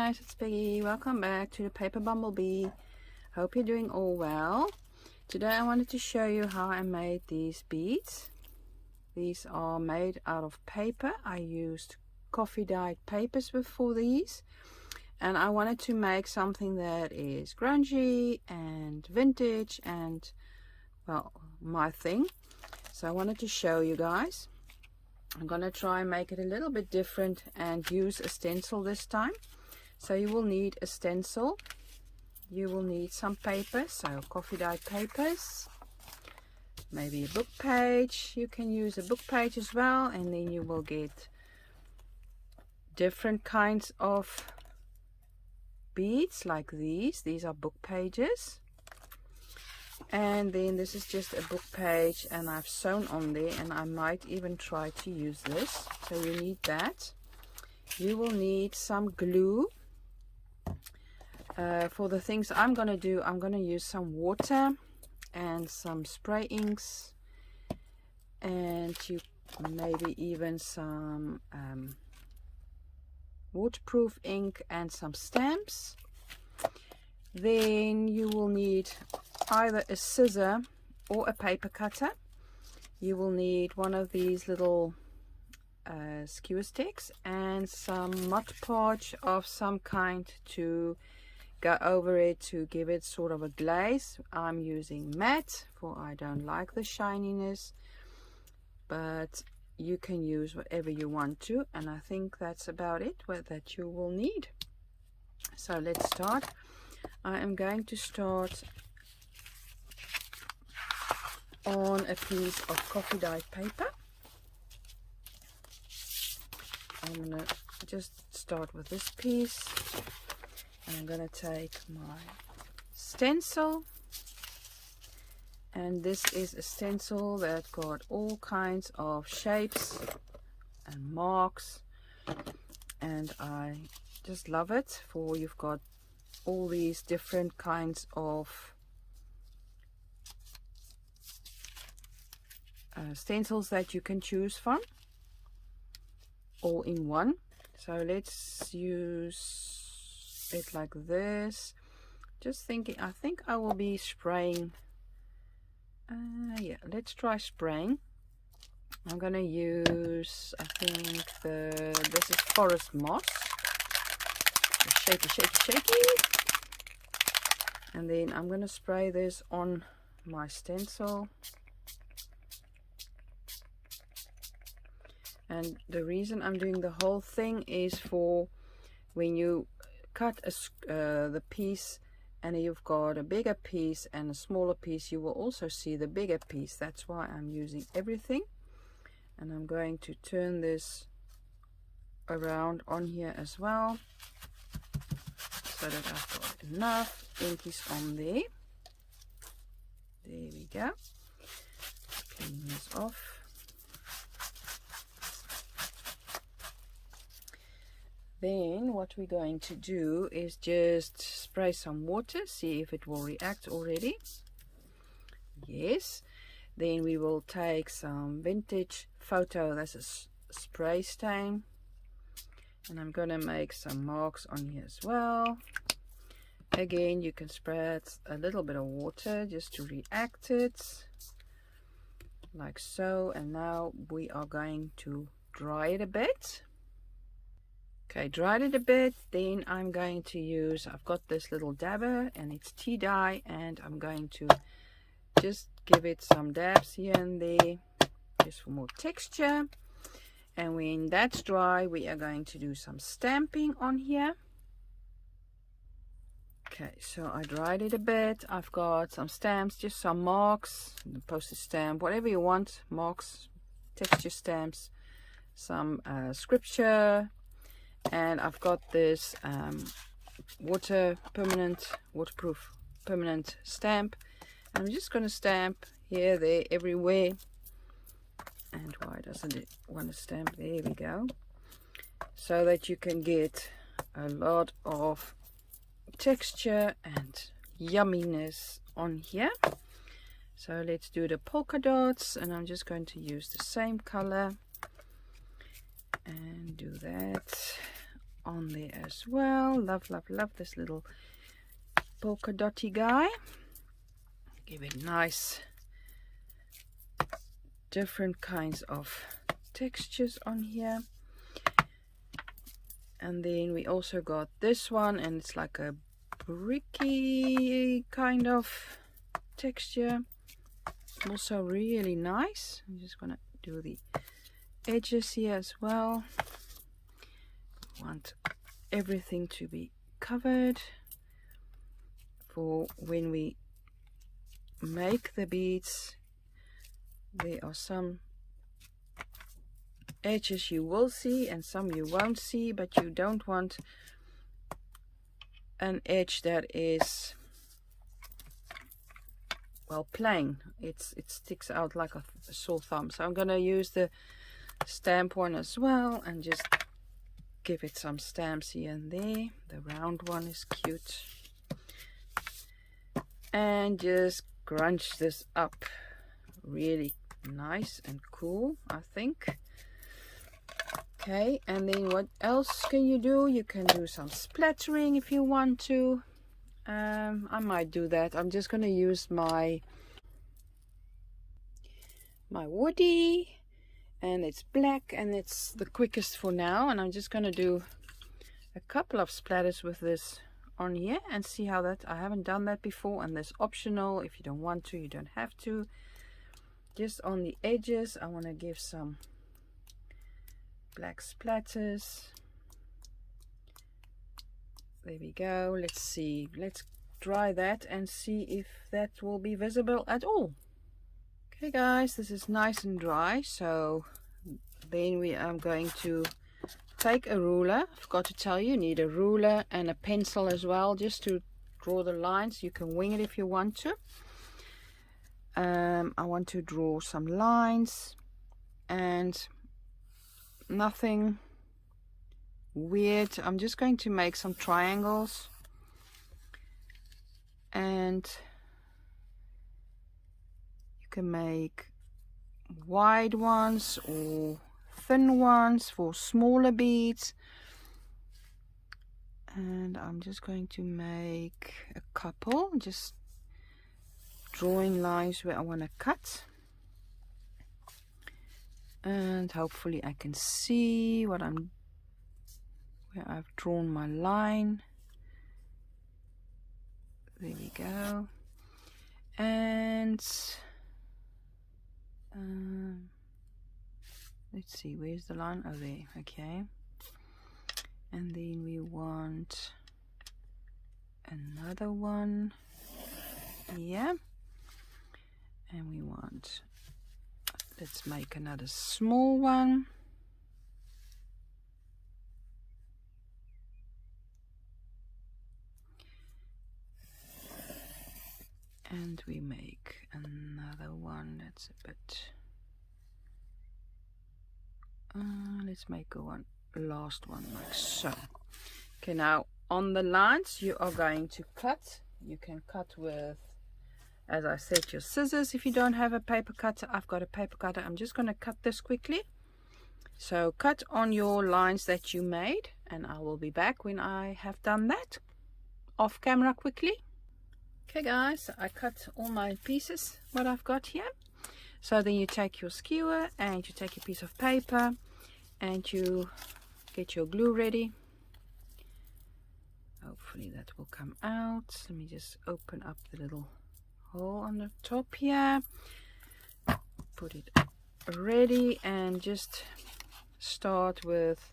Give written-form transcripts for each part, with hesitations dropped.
guys, it's Peggy. Welcome back to the Paper Bumblebee. Hope you're doing all well. Today I wanted to show you how I made these beads. These are made out of paper. I used coffee dyed papers for these, and I wanted to make something that is grungy and vintage and, well, my thing. So I wanted to show you guys. I'm gonna try and make it a little bit different and use a stencil this time. So you will need a stencil, you will need some paper, so coffee dyed papers, maybe a book page. You can use a book page as well, and then you will get different kinds of beads like these are book pages. And then this is just a book page, and I've sewn on there, and I might even try to use this. So you need that. You will need some glue. For the things I'm gonna do, I'm gonna use some water and some spray inks, and you maybe even some waterproof ink and some stamps. Then you will need either a scissor or a paper cutter. You will need one of these little skewer sticks and some Mod Podge of some kind to go over it to give it sort of a glaze. I'm using matte, for I don't like the shininess, but you can use whatever you want to, and I think that's about it that you will need. So let's start. I am going to start on a piece of coffee dyed paper. I'm gonna just start with this piece, and I'm gonna take my stencil, and this is a stencil that got all kinds of shapes and marks, and I just love it. For you've got all these different kinds of stencils that you can choose from, all in one. So let's use it like this. Just thinking, I think I will be spraying. Yeah, let's try spraying. I'm gonna use, I think this is forest moss. Shaky, shaky, shaky. And then I'm gonna spray this on my stencil. And the reason I'm doing the whole thing is for when you cut the piece and you've got a bigger piece and a smaller piece, you will also see the bigger piece. That's why I'm using everything. And I'm going to turn this around on here as well, so that I've got enough inkies on there. There we go. Clean this off. Then what we're going to do is just spray some water, see if it will react already. Yes. Then we will take some vintage photo, that's a spray stain, and I'm gonna make some marks on here as well. Again, you can spread a little bit of water just to react it, like so. And now we are going to dry it a bit. Okay, dried it a bit. Then I'm going to use, I've got this little dabber and it's tea dye, and I'm going to just give it some dabs here and there just for more texture. And when that's dry, we are going to do some stamping on here. Okay, so I dried it a bit. I've got some stamps, just some marks, the postage stamp, whatever you want, marks, texture stamps, some scripture, and I've got this waterproof permanent stamp. And I'm just going to stamp here, there, everywhere. And why doesn't it want to stamp? There we go. So that you can get a lot of texture and yumminess on here. So let's do the polka dots, and I'm just going to use the same color and do that on there as well. Love, love, love this little polka dotty guy. Give it nice different kinds of textures on here. And then we also got this one, and it's like a bricky kind of texture, also really nice. I'm just gonna do the edges here as well. Want everything to be covered for when we make the beads. There are some edges you will see and some you won't see, but you don't want an edge that is, well, plain. It sticks out like a sore thumb. So I'm gonna use the stamp one as well and just give it some stamps here and there. The round one is cute. And just grunge this up really nice and cool, I think. Okay, and then what else can you do? You can do some splattering if you want to. I might do that. I'm just going to use my woody, and it's black, and it's the quickest for now. And I'm just going to do a couple of splatters with this on here and see how that. I haven't done that before, and that's optional. If you don't want to, you don't have to. Just on the edges, I want to give some black splatters. There we go. Let's see. Let's dry that and see if that will be visible at all. Okay guys, this is nice and dry. So then we are going to take a ruler. I forgot to tell you, you need a ruler and a pencil as well, just to draw the lines. You can wing it if you want to. I want to draw some lines, and nothing weird. I'm just going to make some triangles, and you can make wide ones or thin ones for smaller beads. And I'm just going to make a couple, just drawing lines where I want to cut, and hopefully I can see where I've drawn my line. There we go. And let's see, where's the line? Oh, there. Okay. And then we want another one here, and we want, let's make another small one. And we make another one that's a bit, let's make a last one like so. Okay, now on the lines you are going to cut. You can cut with, as I said, your scissors. If you don't have a paper cutter, I've got a paper cutter. I'm just going to cut this quickly. So cut on your lines that you made, and I will be back when I have done that off camera quickly. Okay guys, I cut all my pieces, what I've got here. So then you take your skewer and you take a piece of paper and you get your glue ready. Hopefully that will come out. Let me just open up the little hole on the top here. Put it ready and just start with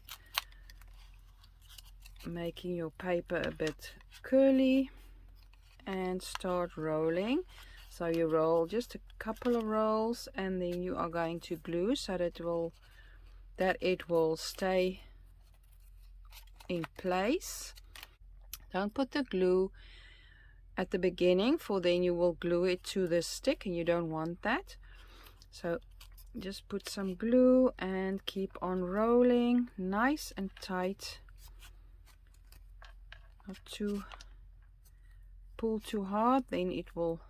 making your paper a bit curly and start rolling. So you roll just a couple of rolls, and then you are going to glue so that it will stay in place. Don't put the glue at the beginning, for then you will glue it to the stick and you don't want that. So just put some glue and keep on rolling nice and tight, not to pull too hard, then it will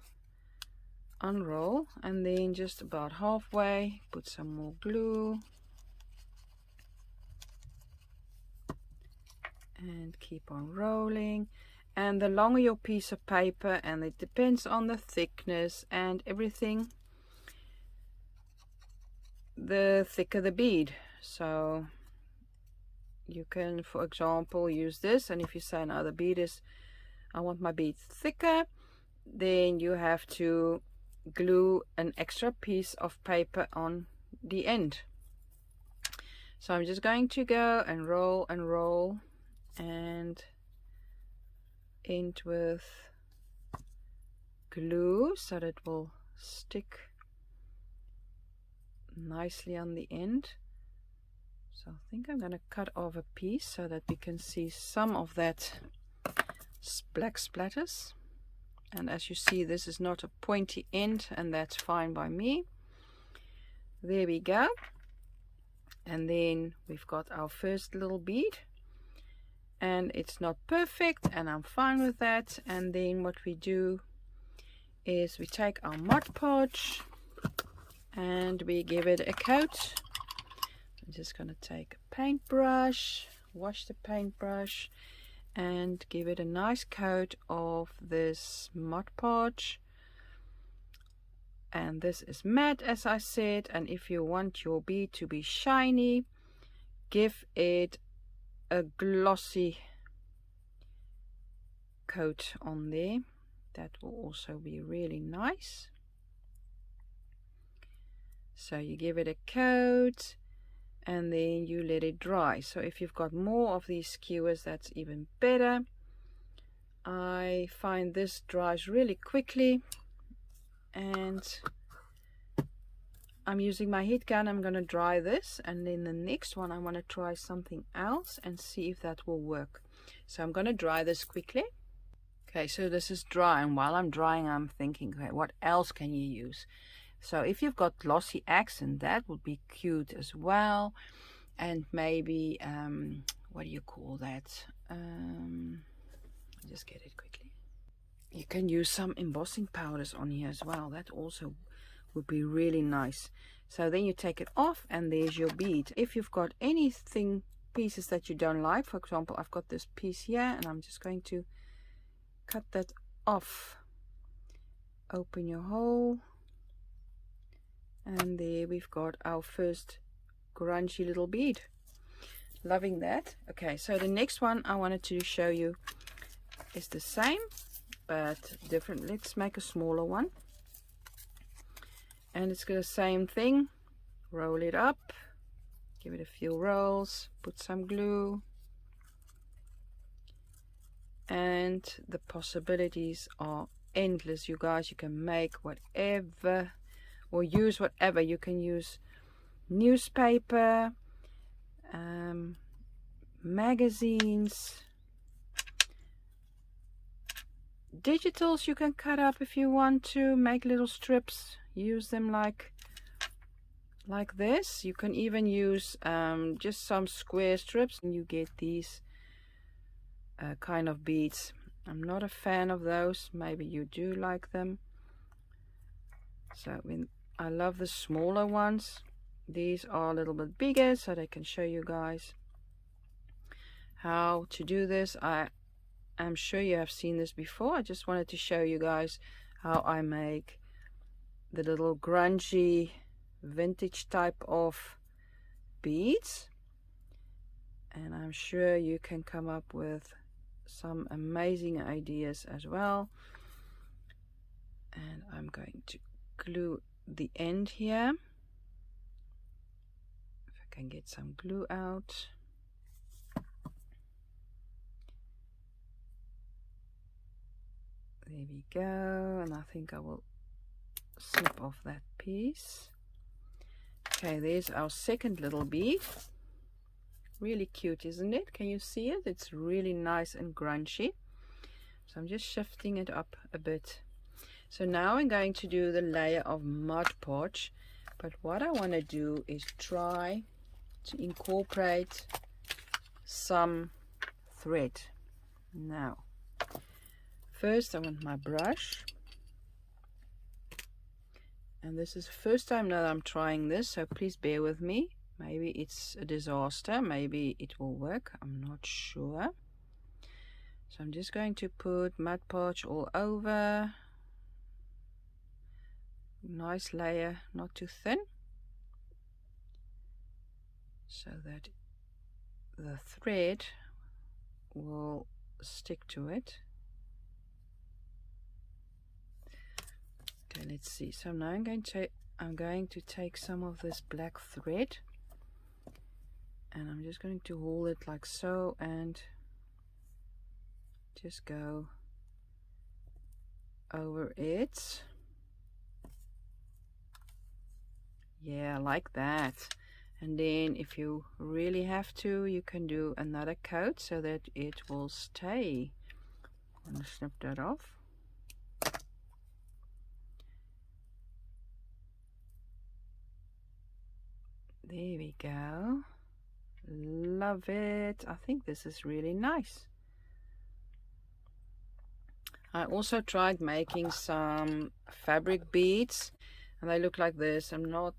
unroll. And then just about halfway put some more glue and keep on rolling. And the longer your piece of paper, and it depends on the thickness and everything, the thicker the bead. So you can, for example, use this, and if you say now the bead is, I want my bead thicker, then you have to glue an extra piece of paper on the end. So I'm just going to go and roll and end with glue so that it will stick nicely on the end. So I think I'm going to cut off a piece so that we can see some of that black splatters. And as you see, this is not a pointy end, and that's fine by me. There we go. And then we've got our first little bead, and it's not perfect, and I'm fine with that. And then what we do is we take our Mod Podge and we give it a coat. I'm just going to take a paintbrush, wash the paintbrush, and give it a nice coat of this Mod Podge. And this is matte, as I said, and if you want your bead to be shiny, give it a glossy coat on there. That will also be really nice. So you give it a coat and then you let it dry. So if you've got more of these skewers, that's even better. I find this dries really quickly, and I'm using my heat gun. I'm going to dry this, and then the next one I want to try something else and see if that will work. So I'm going to dry this quickly. Okay, so this is dry, and while I'm drying, I'm thinking, okay, what else can you use? So if you've got glossy accent, that would be cute as well. And maybe what do you call that? I'll just get it quickly. You can use some embossing powders on here as well. That also would be really nice. So then you take it off, and there's your bead. If you've got anything, pieces that you don't like, for example, I've got this piece here, and I'm just going to cut that off. Open your hole, and there we've got our first grungy little bead. Loving that. Okay, so the next one I wanted to show you is the same but different. Let's make a smaller one, and it's got the same thing. Roll it up, give it a few rolls, put some glue, and the possibilities are endless, you guys. You can make whatever or use whatever. You can use newspaper, magazines, digitals you can cut up if you want to make little strips. Use them like this. You can even use just some square strips, and you get these kind of beads. I'm not a fan of those. Maybe you do like them. So I love the smaller ones. These are a little bit bigger, so they can show you guys how to do this. I'm sure you have seen this before. I just wanted to show you guys how I make the little grungy vintage type of beads, and I'm sure you can come up with some amazing ideas as well. And I'm going to glue the end here, if I can get some glue out. There we go, and I think I will snip off that piece. Okay, there's our second little bead. Really cute, isn't it? Can you see it? It's really nice and grungy. So I'm just shifting it up a bit. So now I'm going to do the layer of Mod Podge, but what I want to do is try to incorporate some thread. Now, first I want my brush, and this is the first time that I'm trying this, so please bear with me. Maybe it's a disaster, maybe it will work, I'm not sure. So I'm just going to put Mod Podge all over. Nice layer, not too thin, so that the thread will stick to it. Okay, let's see. So now I'm going to take some of this black thread, and I'm just going to hold it like so and just go over it. Yeah, like that. And then if you really have to, you can do another coat so that it will stay. I'm going to snip that off. There we go. Love it. I think this is really nice. I also tried making some fabric beads, and they look like this. I'm not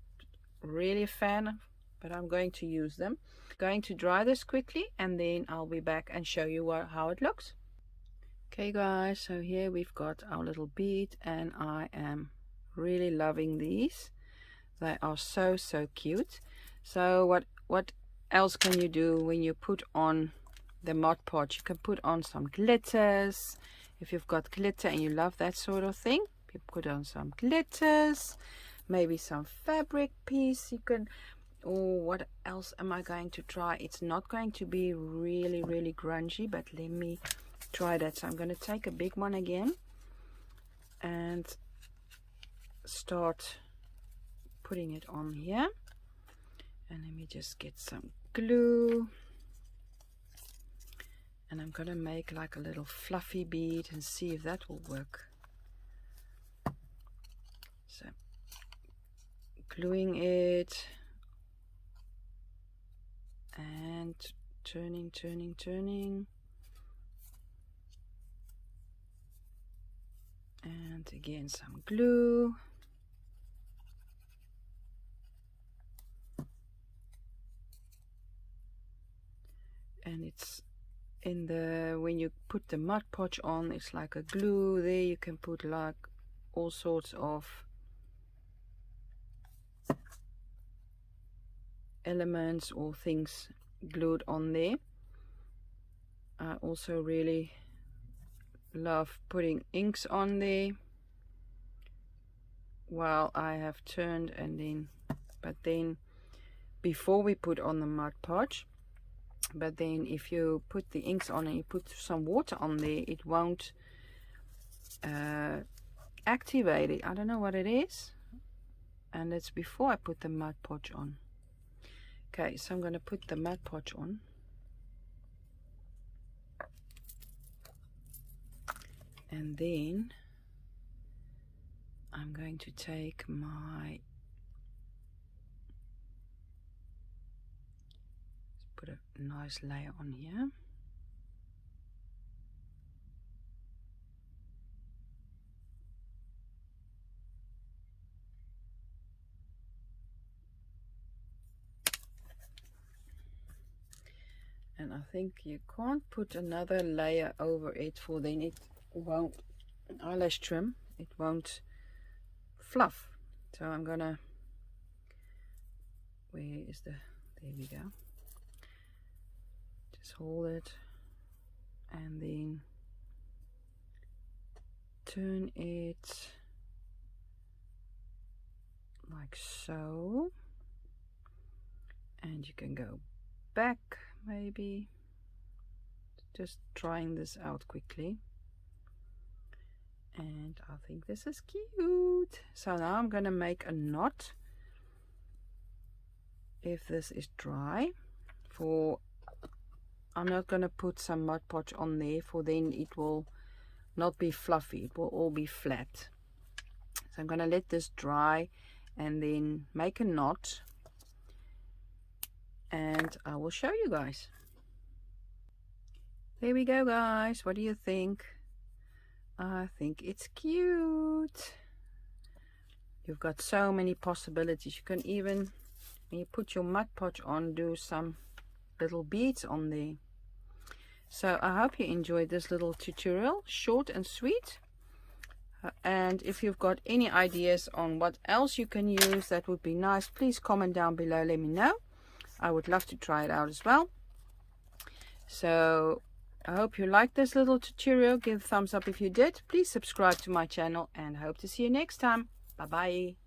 really a fan, but I'm going to use them. Going to dry this quickly, and then I'll be back and show you how it looks. Okay guys, so here we've got our little bead, and I am really loving these. They are so cute. So what else can you do when you put on the Mod Podge? You can put on some glitters. If you've got glitter and you love that sort of thing, you put on some glitters, maybe some fabric piece. You can, or what else am I going to try? It's not going to be really grungy, but let me try that. So I'm going to take a big one again and start putting it on here. And let me just get some glue, and I'm gonna make like a little fluffy bead and see if that will work. So gluing it and turning, and again some glue. And it's in the, when you put the Mod Podge on, it's like a glue. There you can put like all sorts of elements or things glued on there. I also really love putting inks on there while I have turned, and then, but then before we put on the Mod Podge. But then if you put the inks on and you put some water on there, it won't activate it. I don't know what it is, and it's before I put the Mod Podge on. Okay, so I'm going to put the Mod Podge on, and then I'm going to take my, put a nice layer on here. And I think you can't put another layer over it, for then it won't, eyelash trim, it won't fluff. So I'm gonna, where is the, there we go. Just hold it and then turn it like so, and you can go back, maybe just trying this out quickly. And I think this is cute. So now I'm gonna make a knot, if this is dry. For I'm not gonna put some Mod Podge on there, for then it will not be fluffy, it will all be flat. So I'm gonna let this dry and then make a knot, and I will show you guys. There we go guys, what do you think? I think it's cute. You've got so many possibilities. You can even, when you put your Mod Podge on, do some little beads on there. So I hope you enjoyed this little tutorial, short and sweet. And if you've got any ideas on what else you can use, that would be nice. Please comment down below, let me know. I would love to try it out as well. So I hope you liked this little tutorial. Give a thumbs up if you did. Please subscribe to my channel, and I hope to see you next time. Bye bye.